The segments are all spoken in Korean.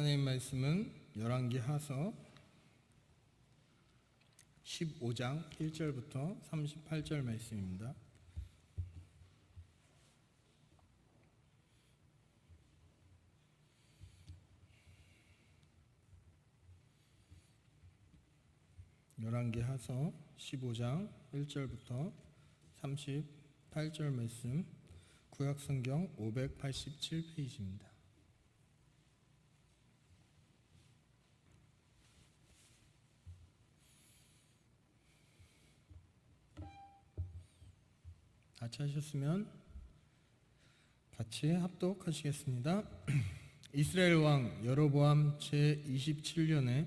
하나님 말씀은 열왕기하서 15장 1절부터 38절 말씀입니다. 열왕기하서 15장 1절부터 38절 말씀, 구약성경 587페이지입니다. 다 찾으셨으면 같이 합독하시겠습니다. 이스라엘 왕 여로보암 제27년에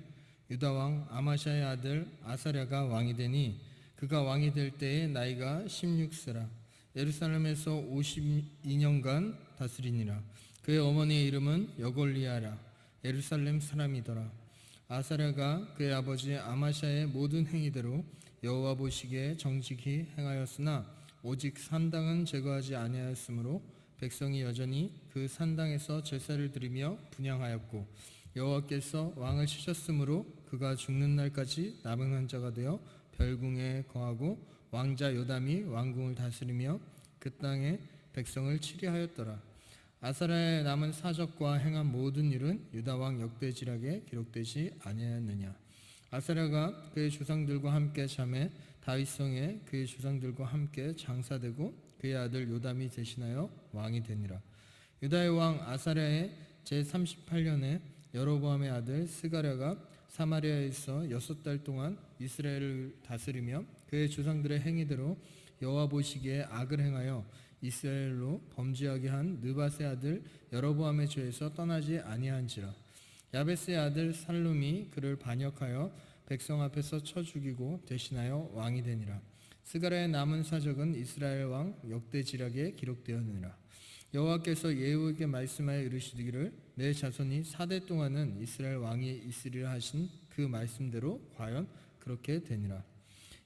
유다 왕 아마샤의 아들 아사랴가 왕이 되니 그가 왕이 될 때에 나이가 16세라. 예루살렘에서 52년간 다스리니라. 그의 어머니의 이름은 여골리아라. 예루살렘 사람이더라. 아사랴가 그의 아버지 아마샤의 모든 행위대로 여호와 보시기에 정직히 행하였으나 오직 산당은 제거하지 아니하였으므로 백성이 여전히 그 산당에서 제사를 드리며 분향하였고 여호와께서 왕을 치셨으므로 그가 죽는 날까지 남은 자가 되어 별궁에 거하고 왕자 요담이 왕궁을 다스리며 그 땅의 백성을 치리하였더라. 아사랴의 남은 사적과 행한 모든 일은 유다 왕 역대지략에 기록되지 아니하였느냐. 아사랴가 그의 조상들과 함께 잠에 다윗성에 그의 조상들과 함께 장사되고 그의 아들 요담이 대신하여 왕이 되니라. 유다의 왕 아사랴의 제38년에 여로보암의 아들 스가랴가 사마리아에서 6달 동안 이스라엘을 다스리며 그의 조상들의 행위대로 여호와 보시기에 악을 행하여 이스라엘로 범죄하게 한 느밧의 아들 여로보암의 죄에서 떠나지 아니한지라. 야베스의 아들 살룸이 그를 반역하여 백성 앞에서 쳐 죽이고 대신하여 왕이 되니라. 스가랴의 남은 사적은 이스라엘 왕 역대지략에 기록되었느니라. 여호와께서 예후에게 말씀하여 이르시기를 내 자손이 4대 동안은 이스라엘 왕이 있으리라 하신 그 말씀대로 과연 그렇게 되니라.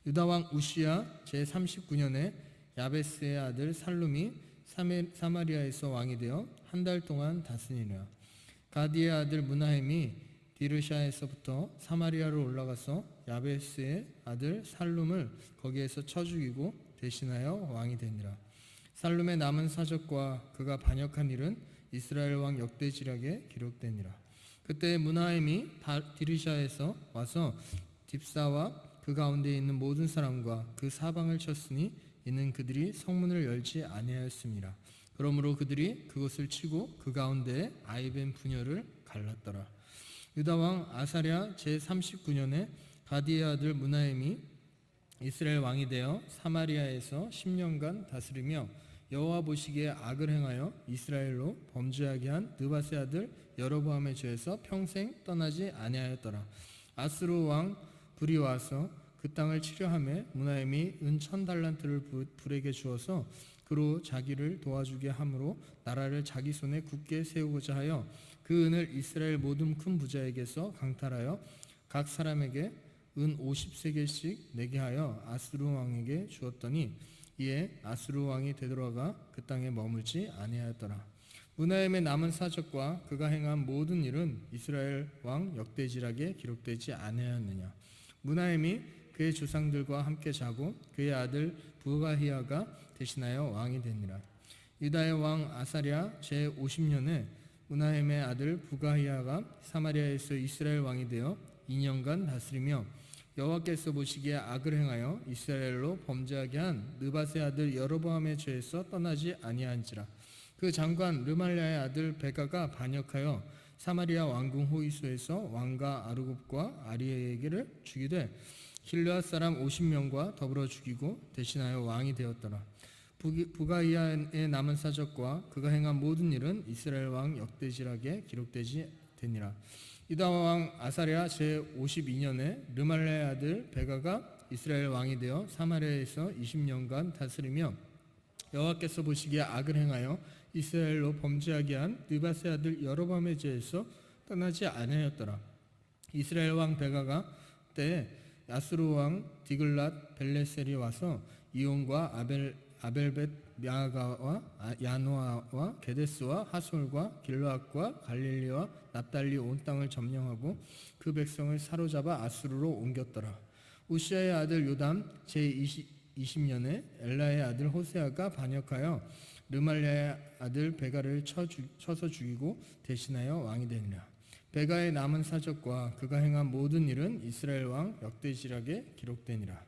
유다 왕 우시야 제39년에 야베스의 아들 살룸이 사마리아에서 왕이 되어 한 달 동안 다스리니라. 가디의 아들 무나헴이 디르샤에서부터 사마리아로 올라가서 야베스의 아들 살룸을 거기에서 쳐 죽이고 대신하여 왕이 되니라. 살룸의 남은 사적과 그가 반역한 일은 이스라엘 왕 역대지략에 기록되니라. 그때 무나헴이 디르샤에서 와서 딥사와 그 가운데 있는 모든 사람과 그 사방을 쳤으니 이는 그들이 성문을 열지 아니하였음이라. 그러므로 그들이 그것을 치고 그 가운데에 아이벤 부녀를 갈랐더라. 유다 왕 아사랴 제39년에 가디의 아들 무나헴이 이스라엘 왕이 되어 사마리아에서 10년간 다스리며 여호와 보시기에 악을 행하여 이스라엘로 범죄하게 한 느밧의 아들 여로보암의 죄에서 평생 떠나지 아니하였더라. 아스루 왕 불이 와서 그 땅을 치려하며 무나헴이 은 1000달란트를 불에게 주어서 그로 자기를 도와주게 함으로 나라를 자기 손에 굳게 세우고자 하여 그 은을 이스라엘 모든 큰 부자에게서 강탈하여 각 사람에게 은 50세겔씩 내게 하여 아스루 왕에게 주었더니 이에 아스루 왕이 되돌아가 그 땅에 머물지 아니하였더라. 무나헴의 남은 사적과 그가 행한 모든 일은 이스라엘 왕 역대지략에 기록되지 아니하였느냐. 무나헴이 그의 조상들과 함께 자고 그의 아들 부가히야가 대신하여 왕이 되니라. 유다의 왕 아사랴 제50년에 무나헴의 아들 부가히야가 사마리아에서 이스라엘 왕이 되어 2년간 다스리며 여호와께서 보시기에 악을 행하여 이스라엘로 범죄하게 한 느밧의 아들 여로보암의 죄에서 떠나지 아니한지라. 그 장관 르말랴의 아들 베가가 반역하여 사마리아 왕궁 호위소에서 왕가 아르곱과 아리에게를 죽이되 길르앗 사람 50명과 더불어 죽이고 대신하여 왕이 되었더라. 부가히야의 남은 사적과 그가 행한 모든 일은 이스라엘 왕 역대지략에 기록되지 되니라. 유다 왕 아사랴 제52년에 르말랴의 아들 베가가 이스라엘 왕이 되어 사마리아에서 20년간 다스리며 여호와께서 보시기에 악을 행하여 이스라엘로 범죄하게 한 느밧의 아들 여로보암의 죄에서 떠나지 아니하였더라. 이스라엘 왕 베가가 때에 야스루 왕 디글랏 벨레셀이 와서 이온과 아벨벳 야가와 야노아와 게데스와 하솔과 길르앗과 갈릴리와 납달리 온 땅을 점령하고 그 백성을 사로잡아 아수르로 옮겼더라. 우시아의 아들 요담 제20년에 엘라의 아들 호세아가 반역하여 르말랴의 아들 베가를 쳐서 죽이고 대신하여 왕이 되니라. 베가의 남은 사적과 그가 행한 모든 일은 이스라엘 왕 역대시락에 기록되니라.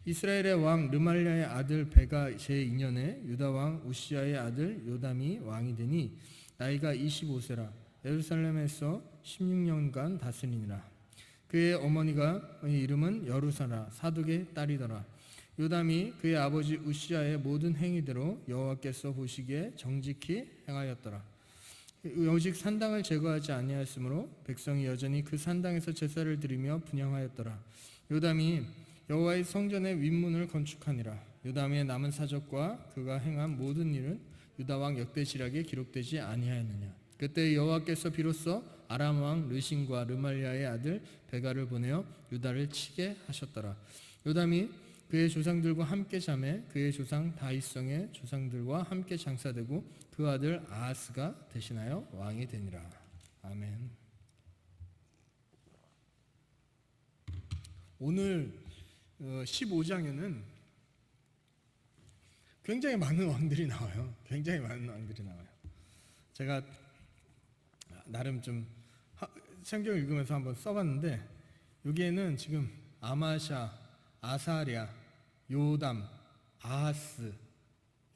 이스라엘의 왕 르말랴의 아들 베가 제2년에 유다 왕 우시아의 아들 요담이 왕이 되니 나이가 25세라. 예루살렘에서 16년간 다스리니라. 그의 어머니가 이름은 여루사라 사독의 딸이더라. 요담이 그의 아버지 우시아의 모든 행위대로 여호와께서 보시기에 정직히 행하였더라. 오직 산당을 제거하지 아니하였으므로 백성이 여전히 그 산당에서 제사를 드리며 분향하였더라. 요담이 여호와의 성전의 윗문을 건축하니라. 요담의 남은 사적과 그가 행한 모든 일은 유다 왕 역대시락에 기록되지 아니하였느냐. 그때 여호와께서 비로소 아람 왕 르신과 르말랴의 아들 베가를 보내어 유다를 치게 하셨더라. 요담이 그의 조상들과 함께 잠에 그의 조상 다윗성의 조상들과 함께 장사되고 그 아들 아하스가 대신하여 왕이 되니라. 아멘. 오늘 15장에는 굉장히 많은 왕들이 나와요. 굉장히 많은 왕들이 나와요. 제가 나름 좀 성경 읽으면서 한번 써봤는데 여기에는 지금 아마샤, 아사랴, 요담, 아하스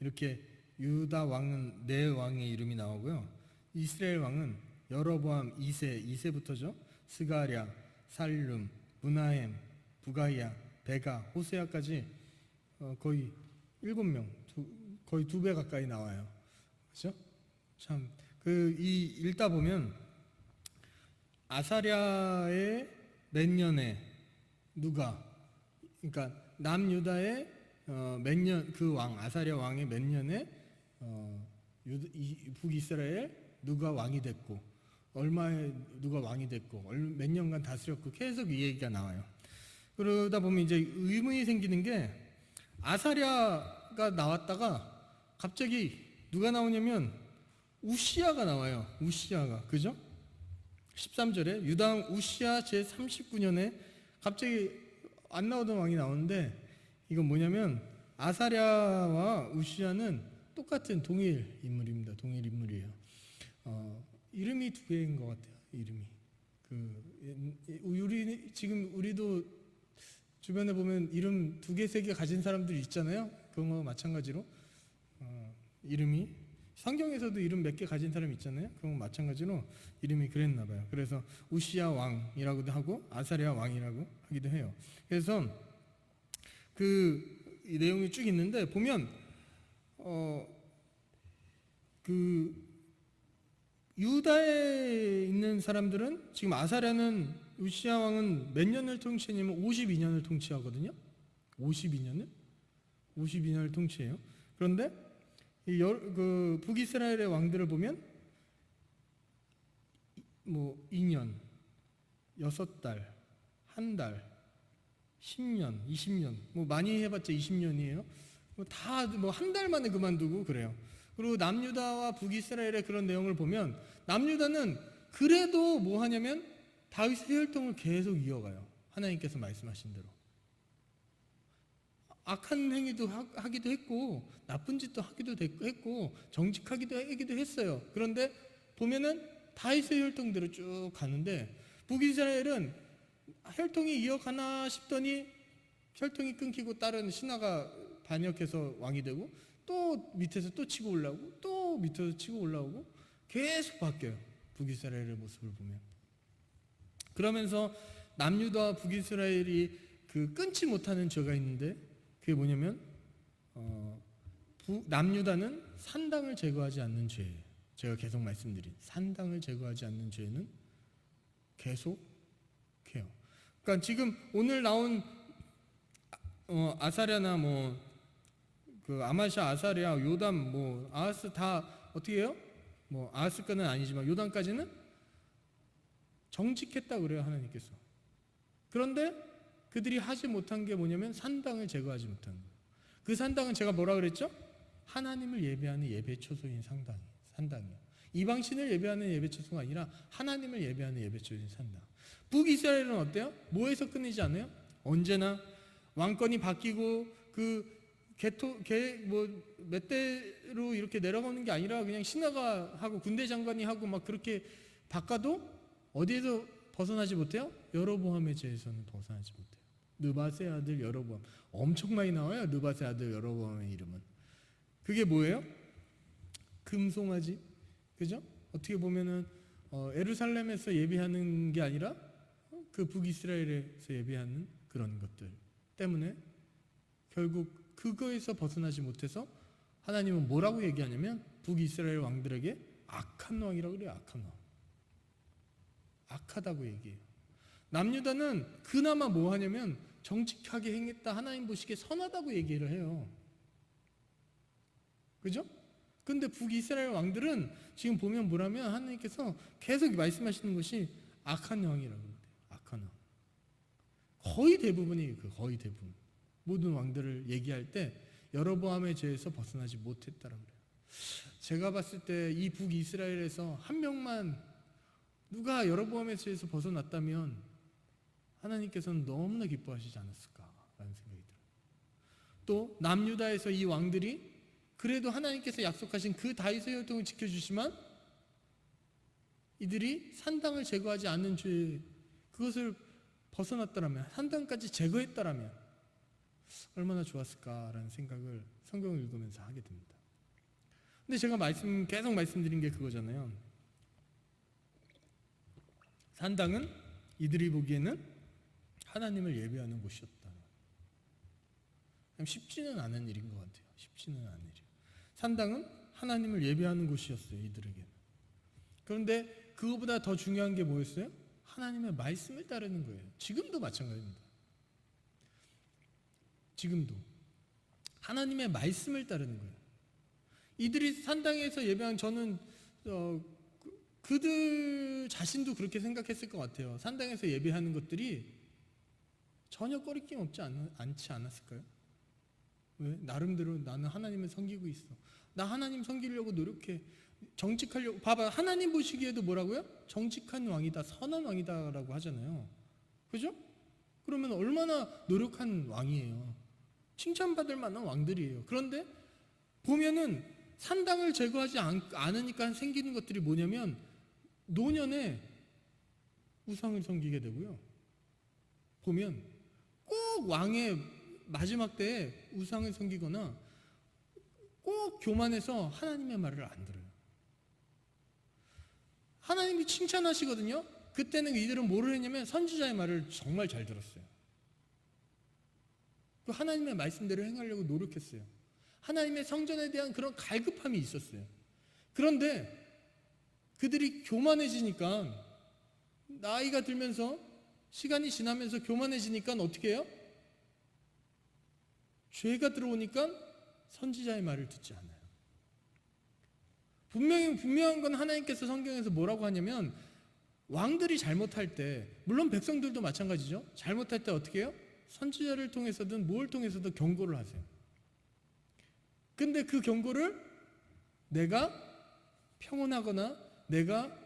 이렇게 유다 왕은 네 왕의 이름이 나오고요. 이스라엘 왕은 여로보암 2세부터죠. 스가랴, 살룸, 무나헴, 부가이야, 베가, 호세아까지 거의 7명, 거의 2배 가까이 나와요. 그렇죠? 참 읽다 보면 아사랴의 몇 년에 누가, 그러니까 남유다의 몇 년, 그 왕 아사랴 왕의 몇 년에 북이스라엘 누가 왕이 됐고 얼마에 누가 왕이 됐고 몇 년간 다스렸고 계속 이 얘기가 나와요. 그러다 보면 이제 의문이 생기는 게 아사랴가 나왔다가 갑자기 누가 나오냐면 우시아가 나와요. 우시아가, 그죠? 13절에 유다 우시아 제39년에 갑자기 안 나오던 왕이 나오는데 이건 뭐냐면 아사랴와 우시아는 똑같은 동일 인물입니다. 동일 인물이에요. 이름이 두 개인 것 같아요. 이름이 우리도 주변에 보면 이름 2개, 3개 가진 사람들이 있잖아요. 그런 거 마찬가지로 이름이 성경에서도 이름 몇 개 가진 사람이 있잖아요. 그런 거 마찬가지로 이름이 그랬나 봐요. 그래서 우시아 왕이라고도 하고 아사랴 왕이라고 하기도 해요. 그래서 이 내용이 쭉 있는데 보면 유다에 있는 사람들은 지금 아사랴는 우시아 왕은 몇 년을 통치했냐면 52년을 통치하거든요. 52년을 통치해요. 그런데 북이스라엘의 왕들을 보면 2년, 6달, 한 달, 10년, 20년, 많이 해봤자 20년이에요. 다 한 달 만에 그만두고 그래요. 그리고 남유다와 북이스라엘의 그런 내용을 보면 남유다는 그래도 뭐 하냐면 다윗의 혈통을 계속 이어가요. 하나님께서 말씀하신 대로. 악한 행위도 하기도 했고 나쁜 짓도 하기도 했고 정직하기도 했어요. 그런데 보면은 다윗의 혈통대로 쭉 가는데 북이스라엘은 혈통이 이어가나 싶더니 혈통이 끊기고 다른 신하가 반역해서 왕이 되고 또 밑에서 또 치고 올라오고 또 밑에서 치고 올라오고 계속 바뀌어요. 북이스라엘의 모습을 보면. 그러면서 남유다와 북이스라엘이 끊지 못하는 죄가 있는데 그게 뭐냐면 남유다는 산당을 제거하지 않는 죄예요. 제가 계속 말씀드린 산당을 제거하지 않는 죄는 계속 해요. 그러니까 지금 오늘 나온 아사랴나 아마샤, 아사랴, 요담, 아하스 다 어떻게 해요? 아하스까지는 아니지만 요담까지는 정직했다 그래요, 하나님께서. 그런데 그들이 하지 못한 게 뭐냐면 산당을 제거하지 못한 거예요. 그 산당은 제가 뭐라 그랬죠? 하나님을 예배하는 예배 초소인 산당이요. 이방신을 예배하는 예배 초소가 아니라 하나님을 예배하는 예배 초소인 산당. 북이스라엘은 어때요? 뭐에서 끝내지 않아요? 언제나 왕권이 바뀌고 몇 대로 이렇게 내려가는 게 아니라 그냥 신하가 하고 군대 장관이 하고 막 그렇게 바꿔도 어디에서 벗어나지 못해요? 여로보암의 죄에서는 벗어나지 못해요. 느밧의 아들 여로보암, 엄청 많이 나와요. 느밧의 아들 여로보암의 이름은. 그게 뭐예요? 금송아지, 그죠? 어떻게 보면은 예루살렘에서 예배하는 게 아니라 그 북이스라엘에서 예배하는 그런 것들 때문에 결국 그거에서 벗어나지 못해서 하나님은 뭐라고 얘기하냐면 북이스라엘 왕들에게 악한 왕이라고 그래요. 악한 왕. 악하다고 얘기해요. 남유다는 그나마 뭐 하냐면 정직하게 행했다, 하나님 보시기에 선하다고 얘기를 해요. 그죠? 근데 북이스라엘 왕들은 지금 보면 뭐라면 하나님께서 계속 말씀하시는 것이 악한 왕이라고 그래요. 악한 왕. 거의 대부분이 거의 대부분 모든 왕들을 얘기할 때 여로보암의 죄에서 벗어나지 못했다라고 그래요. 제가 봤을 때 이 북이스라엘에서 한 명만 누가 여로보암의 죄에서 벗어났다면 하나님께서는 너무나 기뻐하시지 않았을까라는 생각이 들어요. 또 남유다에서 이 왕들이 그래도 하나님께서 약속하신 그 다윗의 혈통을 지켜주시만 이들이 산당을 제거하지 않는 죄 그것을 벗어났다라면, 산당까지 제거했다라면 얼마나 좋았을까라는 생각을 성경을 읽으면서 하게 됩니다. 근데 제가 계속 말씀드린 게 그거잖아요. 산당은 이들이 보기에는 하나님을 예배하는 곳이었다. 쉽지는 않은 일인 것 같아요. 쉽지는 않은 일이에요. 산당은 하나님을 예배하는 곳이었어요. 이들에게는. 그런데 그거보다 더 중요한 게 뭐였어요? 하나님의 말씀을 따르는 거예요. 지금도 마찬가지입니다. 지금도 하나님의 말씀을 따르는 거예요. 이들이 산당에서 예배한, 저는 그들 자신도 그렇게 생각했을 것 같아요. 산당에서 예배하는 것들이 전혀 꺼리낌 없지 않지 않았을까요? 왜? 나름대로 나는 하나님을 섬기고 있어. 나 하나님 섬기려고 노력해. 정직하려고. 봐봐, 하나님 보시기에도 뭐라고요? 정직한 왕이다, 선한 왕이다라고 하잖아요. 그죠? 그러면 얼마나 노력한 왕이에요. 칭찬받을 만한 왕들이에요. 그런데 보면은 산당을 제거하지 않으니까 생기는 것들이 뭐냐면 노년에 우상을 섬기게 되고요. 보면 꼭 왕의 마지막 때에 우상을 섬기거나 꼭 교만해서 하나님의 말을 안 들어요. 하나님이 칭찬하시거든요. 그때는 이들은 뭐를 했냐면 선지자의 말을 정말 잘 들었어요. 그 하나님의 말씀대로 행하려고 노력했어요. 하나님의 성전에 대한 그런 갈급함이 있었어요. 그런데 그들이 교만해지니까, 나이가 들면서 시간이 지나면서 교만해지니까 어떻게 해요? 죄가 들어오니까 선지자의 말을 듣지 않아요. 분명한 건 하나님께서 성경에서 뭐라고 하냐면 왕들이 잘못할 때, 물론 백성들도 마찬가지죠. 잘못할 때 어떻게 해요? 선지자를 통해서든 뭘 통해서든 경고를 하세요. 근데 그 경고를 내가 평온하거나 내가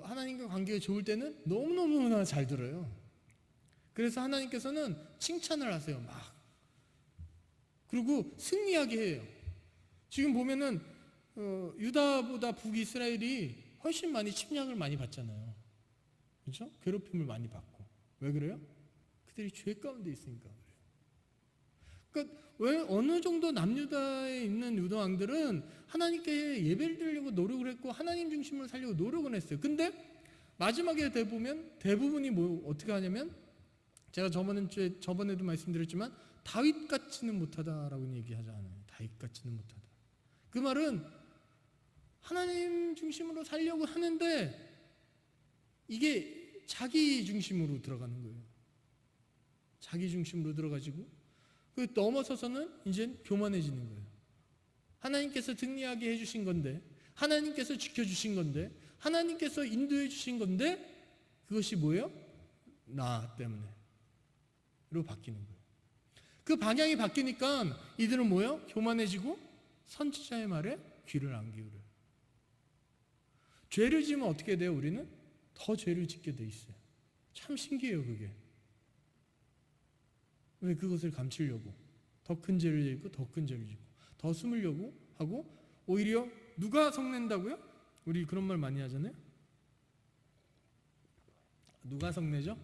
하나님과 관계가 좋을 때는 너무너무나 잘 들어요. 그래서 하나님께서는 칭찬을 하세요. 막. 그리고 승리하게 해요. 지금 보면은 유다보다 북이스라엘이 훨씬 많이 침략을 많이 받잖아요. 그렇죠? 괴롭힘을 많이 받고. 왜 그래요? 그들이 죄 가운데 있으니까 그래요. 그러니까 왜 어느 정도 남유다에 있는 유다 왕들은 하나님께 예배를 드리려고 노력을 했고 하나님 중심으로 살려고 노력을 했어요. 근데 마지막에 보면 대부분이 어떻게 하냐면, 제가 저번에도 말씀드렸지만 다윗 같지는 못하다라고 얘기하지 않아요. 다윗 같지는 못하다. 그 말은 하나님 중심으로 살려고 하는데 이게 자기 중심으로 들어가는 거예요. 자기 중심으로 들어가지고 그 넘어서서는 이제 교만해지는 거예요. 하나님께서 승리하게 해주신 건데, 하나님께서 지켜주신 건데, 하나님께서 인도해 주신 건데, 그것이 뭐예요? 나 때문에 로 바뀌는 거예요. 그 방향이 바뀌니까 이들은 뭐예요? 교만해지고 선지자의 말에 귀를 안 기울여요. 죄를 지으면 어떻게 돼요? 우리는 더 죄를 짓게 돼 있어요. 참 신기해요, 그게. 왜? 그것을 감추려고 더 큰 죄를 짓고 더 큰 죄를 짓고 더 숨으려고 하고, 오히려 누가 성낸다고요? 우리 그런 말 많이 하잖아요. 누가 성내죠?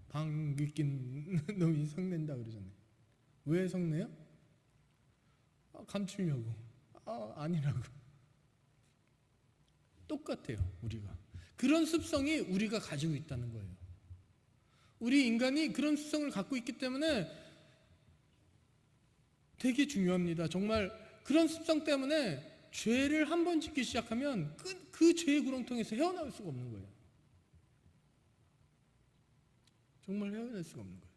방귀 낀 놈이 성낸다 그러잖아요. 왜 성내요? 감추려고. 아니라고. 똑같아요, 우리가. 그런 습성이 우리가 가지고 있다는 거예요. 우리 인간이 그런 습성을 갖고 있기 때문에 되게 중요합니다. 정말 그런 습성 때문에 죄를 한 번 짓기 시작하면 그 죄의 구렁텅이에서 헤어나올 수가 없는 거예요. 정말 헤어날 수가 없는 거예요.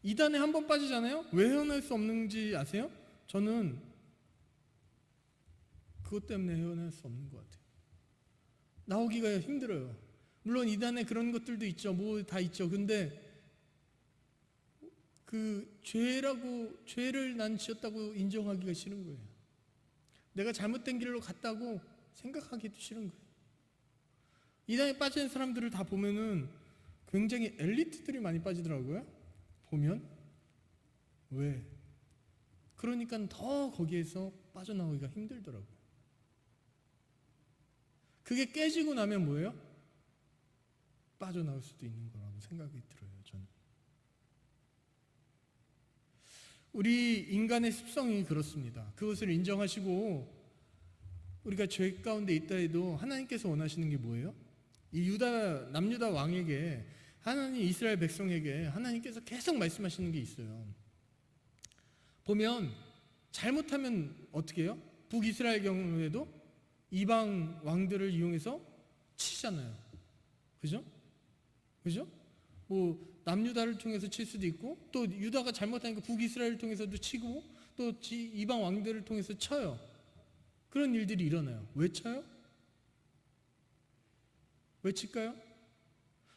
이단에 한 번 빠지잖아요. 왜 헤어날 수 없는지 아세요? 저는 그것 때문에 헤어날 수 없는 것 같아요. 나오기가 힘들어요. 물론 이단에 그런 것들도 있죠. 뭐 다 있죠. 근데 그 죄를 난 지었다고 인정하기가 싫은 거예요. 내가 잘못된 길로 갔다고 생각하기도 싫은 거예요. 이단에 빠진 사람들을 다 보면은 굉장히 엘리트들이 많이 빠지더라고요. 보면. 왜? 그러니까 더 거기에서 빠져나오기가 힘들더라고요. 그게 깨지고 나면 뭐예요? 빠져나올 수도 있는 거라고 생각이 들어요, 저는. 우리 인간의 습성이 그렇습니다. 그것을 인정하시고 우리가 죄 가운데 있다 해도 하나님께서 원하시는 게 뭐예요? 이 남유다 왕에게, 하나님 이스라엘 백성에게 하나님께서 계속 말씀하시는 게 있어요. 보면 잘못하면 어떻게 해요? 북이스라엘 경우에도 이방 왕들을 이용해서 치잖아요. 그죠? 그죠? 뭐 남유다를 통해서 칠 수도 있고, 또 유다가 잘못하니까 북이스라엘을 통해서도 치고, 또 이방 왕들을 통해서 쳐요. 그런 일들이 일어나요. 왜 쳐요? 왜 칠까요?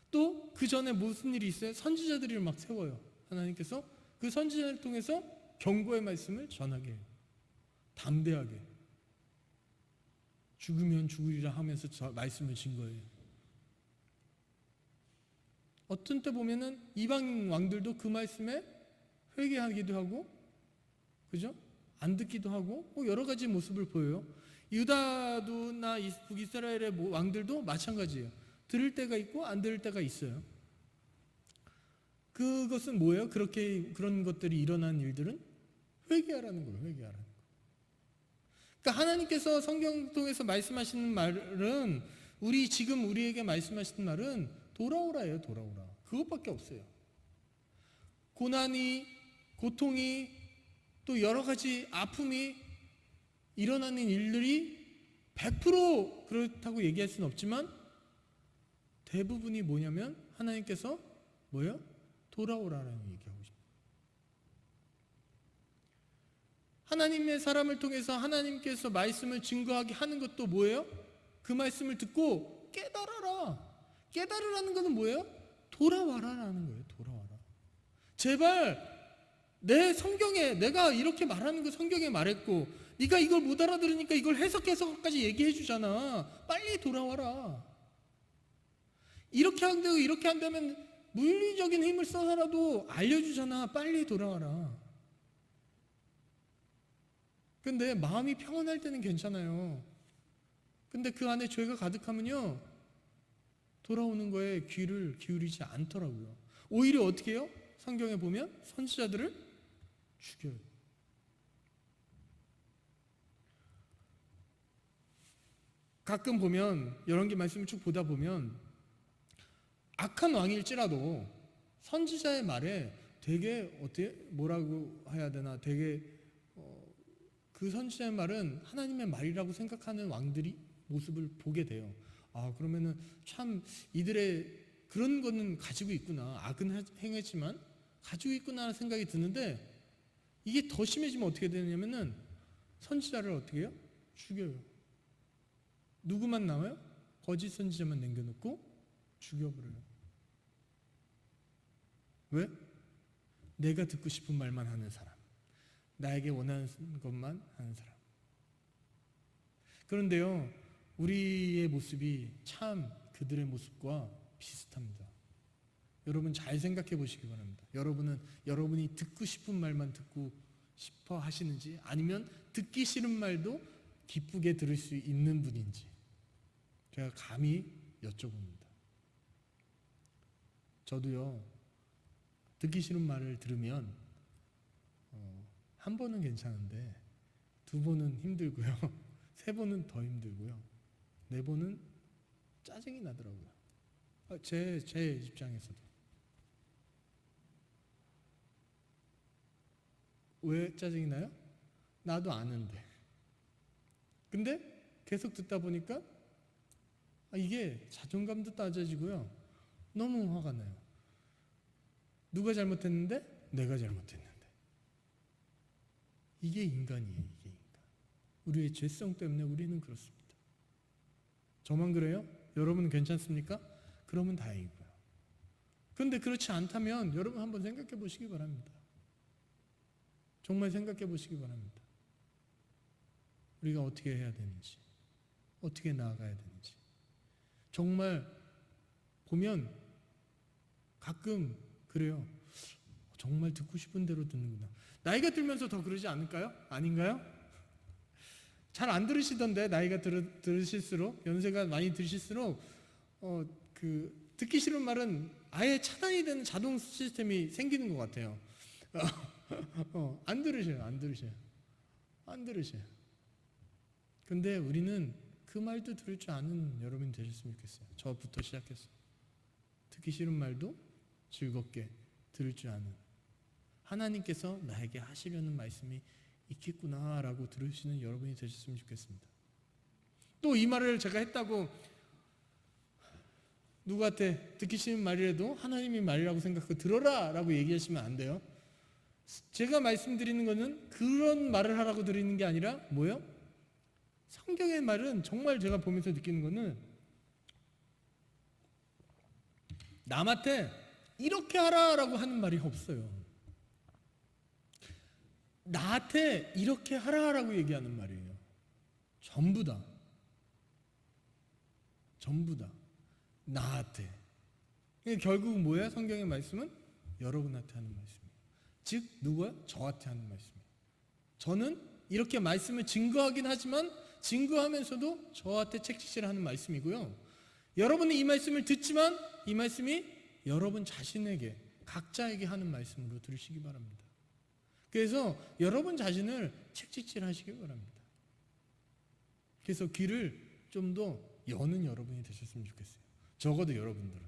또 그 전에 무슨 일이 있어요? 선지자들을 막 세워요. 하나님께서 그 선지자를 통해서 경고의 말씀을 전하게 해요. 담대하게. 죽으면 죽으리라 하면서 저 말씀을 진 거예요. 어떤 때 보면은 이방 왕들도 그 말씀에 회개하기도 하고, 그죠? 안 듣기도 하고, 뭐 여러 가지 모습을 보여요. 유다도나 북이스라엘의 왕들도 마찬가지예요. 들을 때가 있고 안 들을 때가 있어요. 그것은 뭐예요? 그런 것들이 일어난 일들은 회개하라는 거예요. 회개하라는 거. 그러니까 하나님께서 성경 통해서 말씀하시는 말은, 지금 우리에게 말씀하시는 말은 돌아오라예요. 돌아오라. 그것밖에 없어요. 고난이, 고통이, 또 여러 가지 아픔이 일어나는 일들이 100% 그렇다고 얘기할 수는 없지만 대부분이 뭐냐면 하나님께서 뭐예요? 돌아오라는 얘기하고 싶어요. 하나님의 사람을 통해서 하나님께서 말씀을 증거하게 하는 것도 뭐예요? 그 말씀을 듣고 깨달아라. 깨달으라는 것은 뭐예요? 돌아와라라는 거예요. 돌아와라. 제발 내 성경에 내가 이렇게 말하는 거 성경에 말했고, 네가 이걸 못 알아들으니까 이걸 해석해서까지 얘기해 주잖아. 빨리 돌아와라. 이렇게 한다고 이렇게 한다면 물리적인 힘을 써서라도 알려주잖아. 빨리 돌아와라. 근데 마음이 평안할 때는 괜찮아요. 근데 그 안에 죄가 가득하면요, 돌아오는 거에 귀를 기울이지 않더라고요. 오히려 어떻게 해요? 성경에 보면 선지자들을 죽여요. 가끔 보면 여러 개 말씀을 쭉 보다 보면 악한 왕일지라도 선지자의 말에 되게 뭐라고 해야 되나, 되게 그 선지자의 말은 하나님의 말이라고 생각하는 왕들이 모습을 보게 돼요. 그러면은 참 이들의 그런 거는 가지고 있구나. 악은 행했지만 가지고 있구나 생각이 드는데, 이게 더 심해지면 어떻게 되냐면은 선지자를 어떻게 해요? 죽여요. 누구만 남아요? 거짓 선지자만 남겨놓고 죽여버려요. 왜? 내가 듣고 싶은 말만 하는 사람, 나에게 원하는 것만 하는 사람. 그런데요, 우리의 모습이 참 그들의 모습과 비슷합니다. 여러분 잘 생각해 보시기 바랍니다. 여러분은 여러분이 듣고 싶은 말만 듣고 싶어 하시는지, 아니면 듣기 싫은 말도 기쁘게 들을 수 있는 분인지 제가 감히 여쭤봅니다. 저도요, 듣기 싫은 말을 들으면 한 번은 괜찮은데 두 번은 힘들고요, 세 번은 더 힘들고요, 네 번은 짜증이 나더라고요. 제 입장에서도. 왜 짜증이 나요? 나도 아는데. 근데 계속 듣다 보니까 이게 자존감도 따져지고요, 너무 화가 나요. 누가 잘못했는데? 내가 잘못했는데. 이게 인간이에요. 이게 인간. 우리의 죄성 때문에 우리는 그렇습니다. 저만 그래요? 여러분은 괜찮습니까? 그러면 다행이고요. 그런데 그렇지 않다면 여러분 한번 생각해 보시기 바랍니다. 정말 생각해 보시기 바랍니다. 우리가 어떻게 해야 되는지, 어떻게 나아가야 되는지. 정말 보면 가끔 그래요. 정말 듣고 싶은 대로 듣는구나. 나이가 들면서 더 그러지 않을까요? 아닌가요? 잘 안 들으시던데, 나이가 들으실수록, 연세가 많이 드실수록 듣기 싫은 말은 아예 차단이 되는 자동 시스템이 생기는 것 같아요. 안 들으셔요. 근데 우리는 그 말도 들을 줄 아는 여러분이 되셨으면 좋겠어요. 저부터 시작해서 듣기 싫은 말도 즐겁게 들을 줄 아는, 하나님께서 나에게 하시려는 말씀이 있겠구나라고 들으시는 여러분이 되셨으면 좋겠습니다. 또 이 말을 제가 했다고 누구한테 듣기 싫은 말이라도 하나님의 말이라고 생각하고 들어라 라고 얘기하시면 안 돼요. 제가 말씀드리는 것은 그런 말을 하라고 드리는 게 아니라 뭐예요? 성경의 말은 정말 제가 보면서 느끼는 것은 남한테 이렇게 하라라고 하는 말이 없어요. 나한테 이렇게 하라라고 얘기하는 말이에요. 전부 다 나한테. 결국 뭐예요? 성경의 말씀은 여러분한테 하는 말씀이에요. 즉 누구요? 저한테 하는 말씀이에요. 저는 이렇게 말씀을 증거하긴 하지만 증거하면서도 저한테 책찍질하는 말씀이고요, 여러분은 이 말씀을 듣지만 이 말씀이 여러분 자신에게, 각자에게 하는 말씀으로 들으시기 바랍니다. 그래서 여러분 자신을 책찍질하시기 바랍니다. 그래서 귀를 좀 더 여는 여러분이 되셨으면 좋겠어요. 적어도 여러분들은.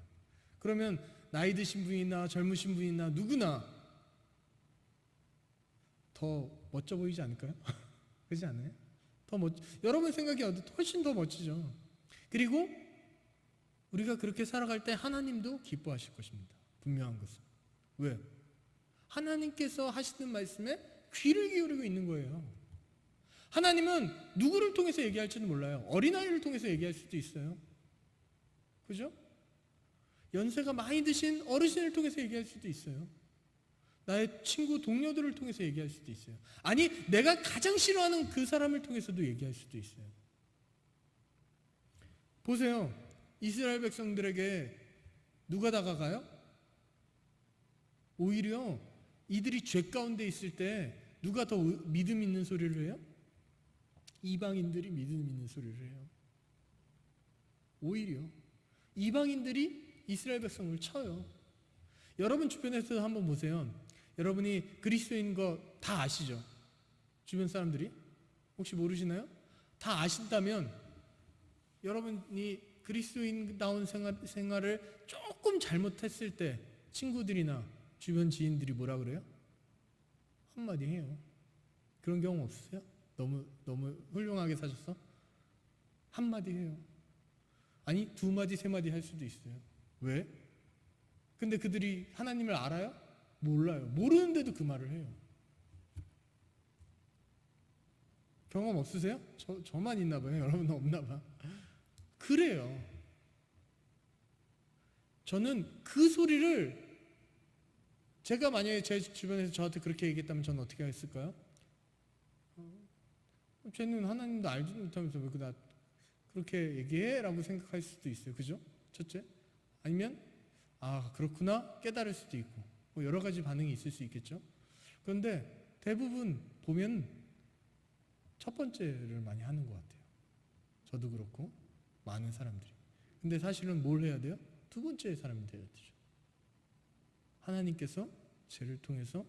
그러면 나이 드신 분이나 젊으신 분이나 누구나 더 멋져 보이지 않을까요? 그렇지 않아요? 여러분 생각이 훨씬 더 멋지죠. 그리고 우리가 그렇게 살아갈 때 하나님도 기뻐하실 것입니다. 분명한 것은. 왜? 하나님께서 하시는 말씀에 귀를 기울이고 있는 거예요. 하나님은 누구를 통해서 얘기할지는 몰라요. 어린아이를 통해서 얘기할 수도 있어요. 그죠? 연세가 많이 드신 어르신을 통해서 얘기할 수도 있어요. 나의 친구, 동료들을 통해서 얘기할 수도 있어요. 아니, 내가 가장 싫어하는 그 사람을 통해서도 얘기할 수도 있어요. 보세요. 이스라엘 백성들에게 누가 다가가요? 오히려 이들이 죄 가운데 있을 때 누가 더 믿음 있는 소리를 해요? 이방인들이 믿음 있는 소리를 해요. 오히려 이방인들이 이스라엘 백성을 쳐요. 여러분 주변에서 한번 보세요. 여러분이 그리스도인 거 다 아시죠? 주변 사람들이? 혹시 모르시나요? 다 아신다면 여러분이 그리스도인다운 생활을 조금 잘못했을 때 친구들이나 주변 지인들이 뭐라 그래요? 한마디 해요. 그런 경험 없으세요? 너무 훌륭하게 사셨어? 한마디 해요. 아니, 두 마디, 세 마디 할 수도 있어요. 왜? 근데 그들이 하나님을 알아요? 몰라요. 모르는데도 그 말을 해요. 경험 없으세요? 저만 있나 봐요. 여러분은 없나 봐. 그래요. 저는 그 소리를 제가 만약에 제 주변에서 저한테 그렇게 얘기했다면 저는 어떻게 했을까요? 쟤는 하나님도 알지도 못하면서 왜 나 그렇게 얘기해? 라고 생각할 수도 있어요. 그죠? 첫째. 아니면 그렇구나 깨달을 수도 있고 뭐 여러 가지 반응이 있을 수 있겠죠. 그런데 대부분 보면 첫 번째를 많이 하는 것 같아요. 저도 그렇고 많은 사람들이. 근데 사실은 뭘 해야 돼요? 두 번째 사람이 되어야 되죠. 하나님께서 쟤를 통해서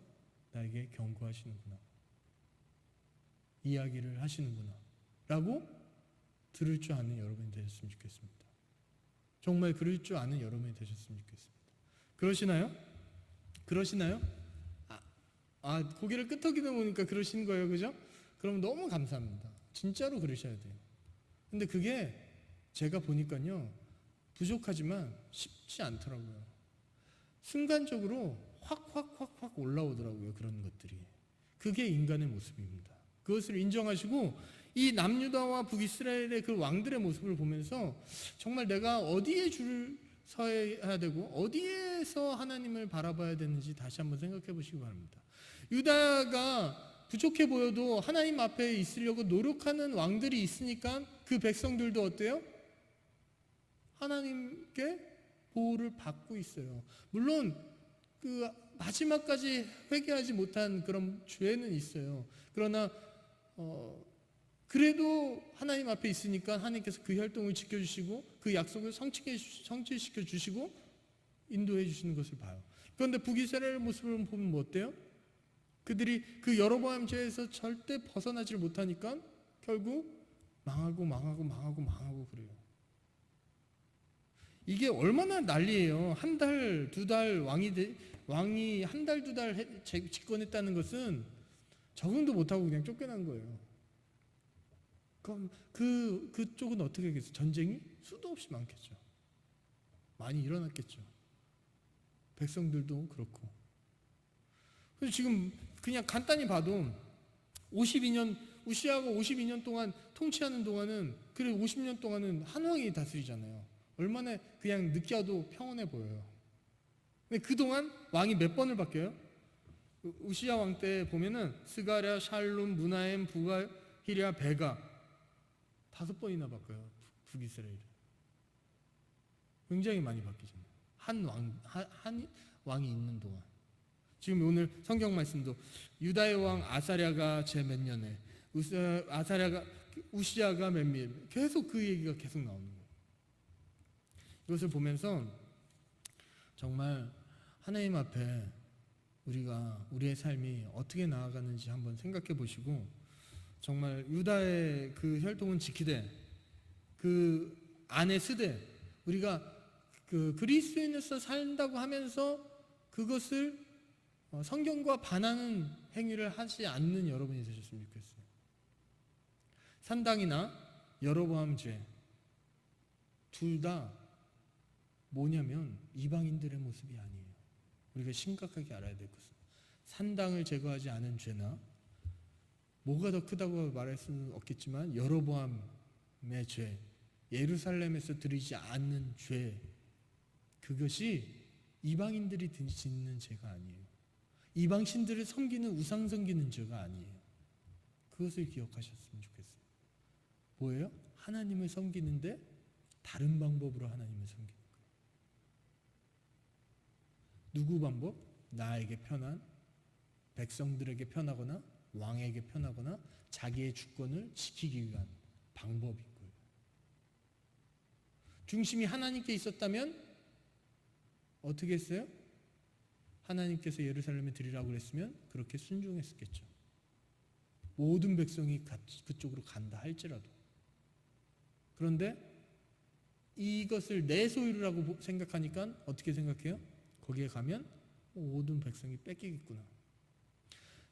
나에게 경고하시는구나, 이야기를 하시는구나 라고 들을 줄 아는 여러분이 되셨으면 좋겠습니다. 정말 그럴 줄 아는 여러분이 되셨으면 좋겠습니다. 그러시나요? 그러시나요? 고개를 끄덕이다 보니까 그러시는 거예요. 그죠? 그럼 너무 감사합니다. 진짜로 그러셔야 돼요. 근데 그게 제가 보니까요, 부족하지만 쉽지 않더라고요. 순간적으로 확 올라오더라고요. 그런 것들이. 그게 인간의 모습입니다. 그것을 인정하시고 이 남유다와 북이스라엘의 그 왕들의 모습을 보면서 정말 내가 어디에 줄을 서야 되고 어디에서 하나님을 바라봐야 되는지 다시 한번 생각해 보시기 바랍니다. 유다가 부족해 보여도 하나님 앞에 있으려고 노력하는 왕들이 있으니까 그 백성들도 어때요? 하나님께 보호를 받고 있어요. 물론 그 마지막까지 회개하지 못한 그런 죄는 있어요. 그러나 그래도 하나님 앞에 있으니까 하나님께서 그 혈통을 지켜주시고 그 약속을 성취시켜 주시고 인도해 주시는 것을 봐요. 그런데 북이스라엘 모습을 보면 뭐 어때요? 그들이 그 여로보암 죄에서 절대 벗어나질 못하니까 결국 망하고 그래요. 이게 얼마나 난리예요. 한 달, 두 달 왕이 한 달, 두 달 집권했다는 것은 적응도 못하고 그냥 쫓겨난 거예요. 그럼 그쪽은 어떻게 하겠어요? 전쟁이 수도 없이 많겠죠. 많이 일어났겠죠. 백성들도 그렇고. 그래서 지금 그냥 간단히 봐도 52년 우시아가 52년 동안 통치하는 동안은, 그래 50년 동안은 한 왕이 다스리잖아요. 얼마나 그냥 느끼어도 평온해 보여요. 근데 그동안 왕이 몇 번을 바뀌어요? 우시아 왕 때 보면은 스가랴, 샬룸, 무나엠, 부가, 히랴, 베가 5번이나 바뀌어요. 북이스라엘. 굉장히 많이 바뀌잖아요. 한 왕이 있는 동안. 지금 오늘 성경 말씀도 유다의 왕 아사랴가 제 몇 년에, 우시아가 몇 년, 계속 그 얘기가 계속 나오는 거예요. 이것을 보면서 정말 하나님 앞에 우리가 우리의 삶이 어떻게 나아가는지 한번 생각해 보시고, 정말 유다의 그 혈통은 지키되 그 안에 쓰되 우리가 그 그리스도인으로서 산다고 하면서 그것을 성경과 반하는 행위를 하지 않는 여러분이 되셨으면 좋겠어요. 산당이나 여로보암 죄 둘 다 뭐냐면 이방인들의 모습이 아니에요. 우리가 심각하게 알아야 될 것은 산당을 제거하지 않은 죄나, 뭐가 더 크다고 말할 수는 없겠지만 여로보암의 죄, 예루살렘에서 드리지 않는 죄, 그것이 이방인들이 짓는 죄가 아니에요. 이방신들을 섬기는 우상 섬기는 죄가 아니에요. 그것을 기억하셨으면 좋겠어요. 뭐예요? 하나님을 섬기는데 다른 방법으로 하나님을 섬기는 거예요. 누구 방법? 나에게 편한, 백성들에게 편하거나 왕에게 편하거나 자기의 주권을 지키기 위한 방법인 거예요. 중심이 하나님께 있었다면 어떻게 했어요? 하나님께서 예루살렘에 드리라고 그랬으면 그렇게 순종했었겠죠. 모든 백성이 그쪽으로 간다 할지라도. 그런데 이것을 내 소유라고 생각하니까 어떻게 생각해요? 거기에 가면 모든 백성이 뺏기겠구나.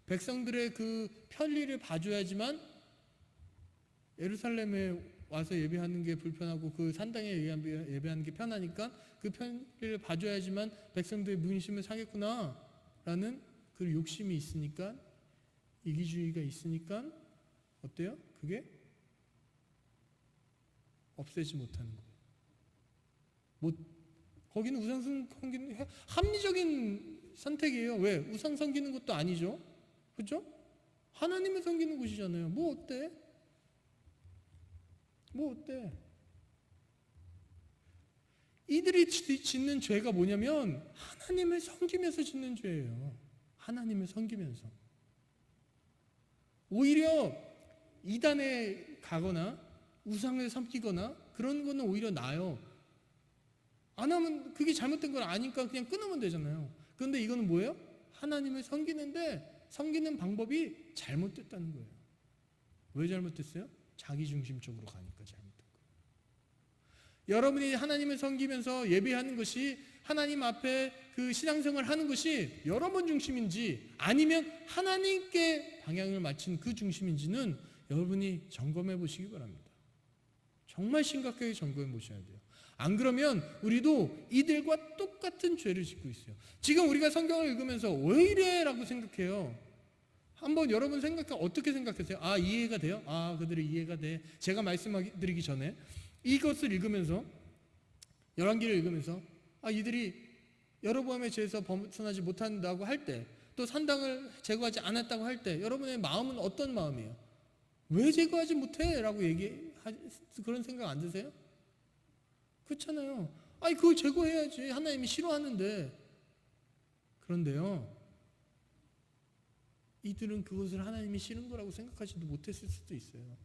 백성들의 그 편리를 봐줘야지만 예루살렘에 와서 예배하는 게 불편하고 그 산당에 예배하는 게 편하니까 그 편리를 봐줘야지만 백성들의 문심을 사겠구나 라는 그 욕심이 있으니까, 이기주의가 있으니까 어때요? 그게 없애지 못하는 거예요. 거기는 우상숭, 합리적인 선택이에요. 왜? 우상 섬기는 것도 아니죠. 그죠? 하나님을 섬기는 곳이잖아요. 뭐 어때? 뭐 어때? 이들이 짓는 죄가 뭐냐면 하나님을 섬기면서 짓는 죄예요. 하나님을 섬기면서. 오히려 이단에 가거나 우상을 섬기거나 그런 거는 오히려 나아요. 안 하면 그게 잘못된 걸 아니까 그냥 끊으면 되잖아요. 그런데 이거는 뭐예요? 하나님을 섬기는데 섬기는 방법이 잘못됐다는 거예요. 왜 잘못됐어요? 자기중심적으로 가니까 잘못된 거예요. 여러분이 하나님을 섬기면서 예배하는 것이 하나님 앞에 그 신앙생활을 하는 것이 여러분 중심인지 아니면 하나님께 방향을 맞춘 그 중심인지는 여러분이 점검해 보시기 바랍니다. 정말 심각하게 점검해 보셔야 돼요. 안 그러면 우리도 이들과 똑같은 죄를 짓고 있어요. 지금 우리가 성경을 읽으면서 왜 이래? 라고 생각해요. 한번 여러분 어떻게 생각하세요? 아, 이해가 돼요? 아, 그들이 이해가 돼. 제가 말씀드리기 전에 이것을 읽으면서 열왕기를 읽으면서 아, 이들이 여로보암의 죄에서 벗어나지 못한다고 할 때, 또 산당을 제거하지 않았다고 할 때 여러분의 마음은 어떤 마음이에요? 왜 제거하지 못해? 라고 그런 생각 안 드세요? 그렇잖아요. 아니, 그걸 제거해야지. 하나님이 싫어하는데. 그런데요, 이들은 그것을 하나님이 싫은 거라고 생각하지도 못했을 수도 있어요.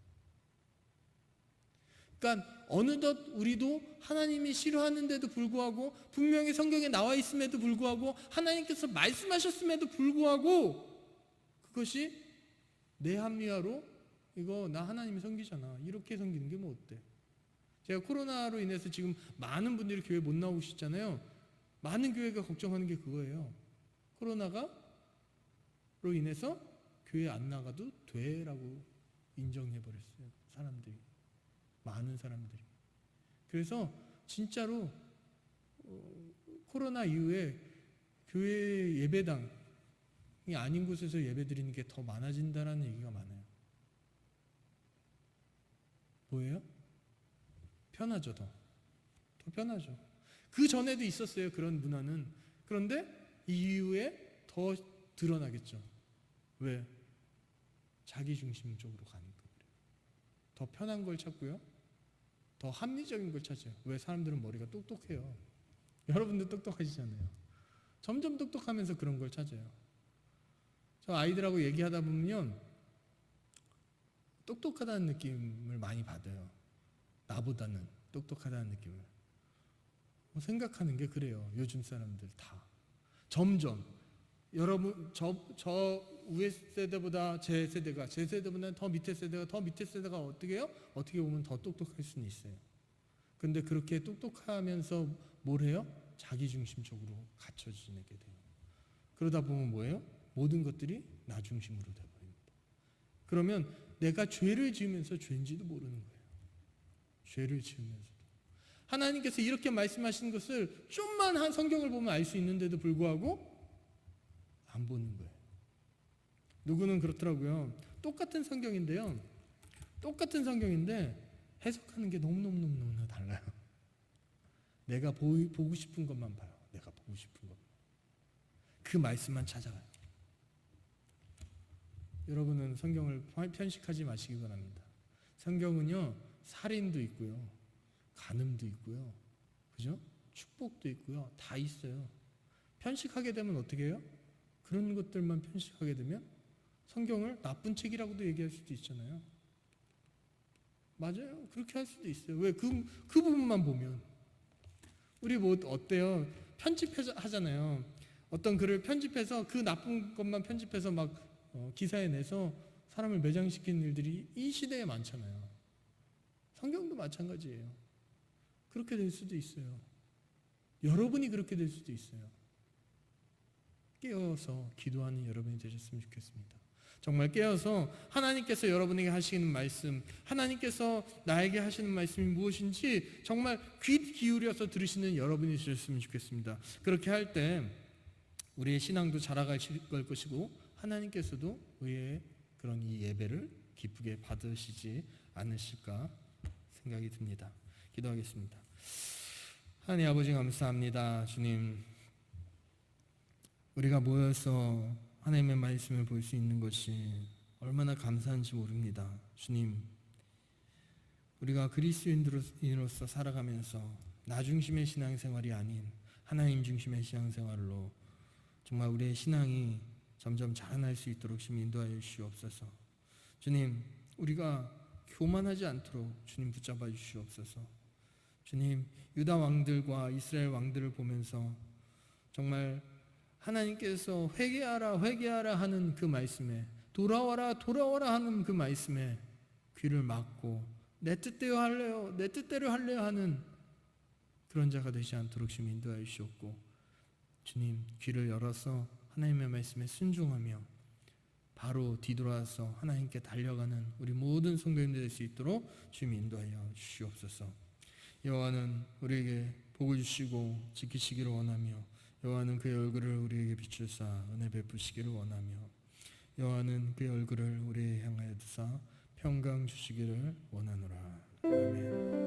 그러니까 어느덧 우리도 하나님이 싫어하는데도 불구하고 분명히 성경에 나와 있음에도 불구하고 하나님께서 말씀하셨음에도 불구하고 그것이 내 합리화로 이거 나 하나님 섬기잖아. 이렇게 섬기는 게 뭐 어때? 제가 코로나로 인해서 지금 많은 분들이 교회 못 나오시잖아요. 많은 교회가 걱정하는 게 그거예요. 코로나로 인해서 교회 안 나가도 돼라고 인정해버렸어요. 사람들이. 많은 사람들이. 그래서 진짜로 코로나 이후에 교회 예배당이 아닌 곳에서 예배 드리는 게 더 많아진다는 얘기가 많아요. 뭐예요? 편하죠. 더 편하죠. 그 전에도 있었어요. 그런 문화는. 그런데 이후에 더 드러나겠죠. 왜? 자기 중심적으로 가니까 그래요. 더 편한 걸 찾고요. 더 합리적인 걸 찾아요. 왜? 사람들은 머리가 똑똑해요. 여러분도 똑똑하시잖아요. 점점 똑똑하면서 그런 걸 찾아요. 저 아이들하고 얘기하다 보면 똑똑하다는 느낌을 많이 받아요. 나보다는 똑똑하다는 느낌을. 생각하는 게 그래요. 요즘 사람들 다. 점점 여러분 저 위에 세대보다 제 세대보다 더 밑에 세대가 어떻게 해요? 어떻게 보면 더 똑똑할 수는 있어요. 근데 그렇게 똑똑하면서 뭘 해요? 자기중심적으로 갖춰지게 돼요. 그러다 보면 뭐예요? 모든 것들이 나 중심으로 돼버립니다. 그러면 내가 죄를 지으면서 죄인지도 모르는 거예요. 죄를 지으면서도. 하나님께서 이렇게 말씀하신 것을 좀만 한 성경을 보면 알 수 있는데도 불구하고 안 보는 거예요. 누구는 그렇더라고요. 똑같은 성경인데 해석하는 게 너무너무 달라요. 내가 보고 싶은 것만 봐요. 내가 보고 싶은 것만. 그 말씀만 찾아가요. 여러분은 성경을 편식하지 마시기 바랍니다. 성경은요, 살인도 있고요, 간음도 있고요, 그죠? 축복도 있고요, 다 있어요. 편식하게 되면 어떻게 해요? 그런 것들만 편식하게 되면 성경을 나쁜 책이라고도 얘기할 수도 있잖아요. 맞아요. 그렇게 할 수도 있어요. 왜? 그 부분만 보면. 우리 뭐 어때요? 편집하잖아요. 어떤 글을 편집해서 그 나쁜 것만 편집해서 막 기사에 내서 사람을 매장시키는 일들이 이 시대에 많잖아요. 성경도 마찬가지예요. 그렇게 될 수도 있어요. 여러분이 그렇게 될 수도 있어요. 깨어서 기도하는 여러분이 되셨으면 좋겠습니다. 정말 깨어서 하나님께서 여러분에게 하시는 말씀, 하나님께서 나에게 하시는 말씀이 무엇인지 정말 귀 기울여서 들으시는 여러분이 되셨으면 좋겠습니다. 그렇게 할 때 우리의 신앙도 자라갈 것이고 하나님께서도 우리의 그런 이 예배를 기쁘게 받으시지 않으실까 생각이 듭니다. 기도하겠습니다. 하나님 아버지 감사합니다. 주님, 우리가 모여서 하나님의 말씀을 볼 수 있는 것이 얼마나 감사한지 모릅니다. 주님, 우리가 그리스도인으로서 살아가면서 나 중심의 신앙생활이 아닌 하나님 중심의 신앙생활로 정말 우리의 신앙이 점점 자라날 수 있도록 주님 인도하여 주시옵소서. 주님, 우리가 교만하지 않도록 주님 붙잡아 주시옵소서. 주님, 유다 왕들과 이스라엘 왕들을 보면서 정말 하나님께서 회개하라 회개하라 하는 그 말씀에, 돌아와라 돌아와라 하는 그 말씀에 귀를 막고 내 뜻대로 할래요 내 뜻대로 할래요 하는 그런 자가 되지 않도록 주님 인도하여 주시옵고, 주님 귀를 열어서 하나님의 말씀에 순종하며 바로 뒤돌아서 하나님께 달려가는 우리 모든 성도님들 될 수 있도록 주님 인도하여 주시옵소서. 여호와는 우리에게 복을 주시고 지키시기를 원하며, 여호와는 그의 얼굴을 우리에게 비추사 은혜 베푸시기를 원하며, 여호와는 그의 얼굴을 우리에 향하여 두사 평강 주시기를 원하노라. 아멘.